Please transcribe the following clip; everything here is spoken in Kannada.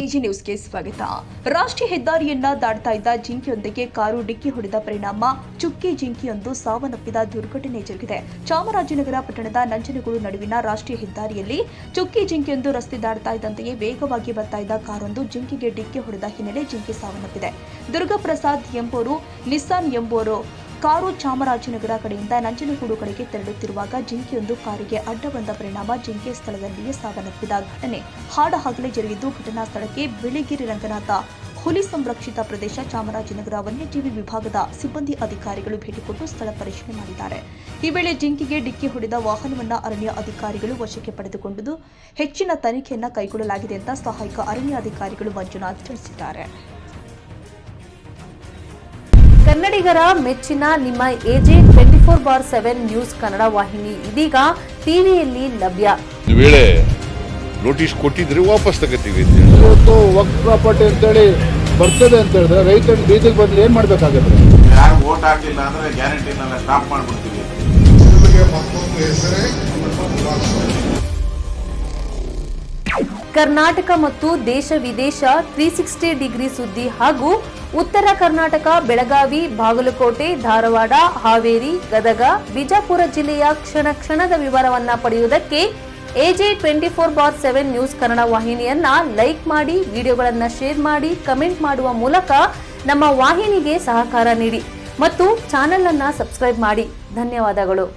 ಎಜಿ ನ್ಯೂಸ್ಗೆ ಸ್ವಾಗತ. ರಾಷ್ಟ್ರೀಯ ಹೆದ್ದಾರಿಯನ್ನ ದಾಟ್ತಾ ಇದ್ದ ಜಿಂಕೆಯೊಂದಿಗೆ ಕಾರು ಡಿಕ್ಕಿ ಹೊಡೆದ ಪರಿಣಾಮ ಚುಕ್ಕಿ ಜಿಂಕೆಯೊಂದು ಸಾವನ್ನಪ್ಪಿದ ದುರ್ಘಟನೆ ಜರುಗಿದೆ. ಚಾಮರಾಜನಗರ ಪಟ್ಟಣದ ನಂಜನಗೂಡು ನಡುವಿನ ರಾಷ್ಟ್ರೀಯ ಹೆದ್ದಾರಿಯಲ್ಲಿ ಚುಕ್ಕಿ ಜಿಂಕೆಯೊಂದು ರಸ್ತೆ ದಾಟ್ತಾ ಇದ್ದಂತೆಯೇ ವೇಗವಾಗಿ ಬರ್ತಾ ಇದ್ದ ಕಾರೊಂದು ಜಿಂಕೆಗೆ ಡಿಕ್ಕಿ ಹೊಡೆದ ಹಿನ್ನೆಲೆ ಜಿಂಕೆ ಸಾವನ್ನಪ್ಪಿದೆ. ದುರ್ಗಾಪ್ರಸಾದ್ ಎಂಬುವರು ನಿಸ್ಸಾನ್ ಎಂಬುವರು ಕಾರು ಚಾಮರಾಜನಗರ ಕಡೆಯಿಂದ ನಂಜನಗೂಡು ಕಡೆಗೆ ತೆರಳುತ್ತಿರುವಾಗ ಜಿಂಕೆಯೊಂದು ಕಾರಿಗೆ ಅಡ್ಡ ಬಂದ ಪರಿಣಾಮ ಜಿಂಕೆ ಸ್ಥಳದಲ್ಲಿಯೇ ಸಾವನ್ನಪ್ಪಿದ ಘಟನೆ ಹಾಡಹಗಲೇ ಜರುಗಿದ್ದು, ಘಟನಾ ಸ್ಥಳಕ್ಕೆ ಬಿಳಿಗಿರಿ ರಂಗನಾಥ ಹುಲಿ ಸಂರಕ್ಷಿತ ಪ್ರದೇಶ ಚಾಮರಾಜನಗರ ವನ್ಯಜೀವಿ ವಿಭಾಗದ ಸಿಬ್ಬಂದಿ ಅಧಿಕಾರಿಗಳು ಭೇಟಿ ಕೊಟ್ಟು ಸ್ಥಳ ಪರಿಶೀಲನೆ ಮಾಡಿದ್ದಾರೆ. ಈ ವೇಳೆ ಜಿಂಕೆಗೆ ಡಿಕ್ಕಿ ಹೊಡೆದ ವಾಹನವನ್ನು ಅರಣ್ಯ ಅಧಿಕಾರಿಗಳು ವಶಕ್ಕೆ ಪಡೆದುಕೊಂಡು ಹೆಚ್ಚಿನ ತನಿಖೆಯನ್ನು ಕೈಗೊಳ್ಳಲಾಗಿದೆ ಅಂತ ಸಹಾಯಕ ಅರಣ್ಯಾಧಿಕಾರಿಗಳು ಮಂಜುನಾಥ್ ತಿಳಿಸಿದ್ದಾರೆ. ಕನ್ನಡಿಗರ ಮೆಚ್ಚಿನ ನಿಮ್ಮ ಎಜೆ 24/7 ನ್ಯೂಸ್ ಕನ್ನಡ ವಾಹಿನಿ ಇದೀಗ ಟಿವಿಯಲ್ಲಿ ಲಭ್ಯ. ಈ ವೇಳೆ ನೋಟಿಸ್ ಕೊಟ್ಟಿದ್ರೆ ವಾಪಸ್ ತಗೋತೀವಿ. ಇವತ್ತು ವಕ್ಫ್ ಪ್ರಾಪರ್ಟಿ ಅಂತೇಳಿ ಬರ್ತದೆ ಅಂತ ಹೇಳಿದ್ರೆ ರೈತರ ಬೀದಿಗೆ ಬಂದ್ರೆ ಏನ್ ಮಾಡ್ಬೇಕಾಗುತ್ತೆ? ಯಾರು ವೋಟ್ ಹಾಕಿಲ್ಲ ಅಂದ್ರೆ ಗ್ಯಾರಂಟಿನೆಲ್ಲ ಸ್ಟಾಪ್ ಮಾಡ್ಬಿಡ್ತೀವಿ. ಕರ್ನಾಟಕ ಮತ್ತು ದೇಶ ವಿದೇಶ 360 ಡಿಗ್ರಿ ಸುದ್ದಿ ಹಾಗೂ ಉತ್ತರ ಕರ್ನಾಟಕ, ಬೆಳಗಾವಿ, ಬಾಗಲಕೋಟೆ, ಧಾರವಾಡ, ಹಾವೇರಿ, ಗದಗ, ಬಿಜಾಪುರ ಜಿಲ್ಲೆಯ ಕ್ಷಣ ಕ್ಷಣದ ವಿವರವನ್ನ ಪಡೆಯುವುದಕ್ಕೆ ಎಜೆ 24/7 ನ್ಯೂಸ್ ಕನ್ನಡ ವಾಹಿನಿಯನ್ನ ಲೈಕ್ ಮಾಡಿ, ವಿಡಿಯೋಗಳನ್ನ ಶೇರ್ ಮಾಡಿ, ಕಮೆಂಟ್ ಮಾಡುವ ಮೂಲಕ ನಮ್ಮ ವಾಹಿನಿಗೆ ಸಹಕಾರ ನೀಡಿ ಮತ್ತು ಚಾನೆಲ್ ಅನ್ನ ಸಬ್ಸ್ಕ್ರೈಬ್ ಮಾಡಿ. ಧನ್ಯವಾದಗಳು.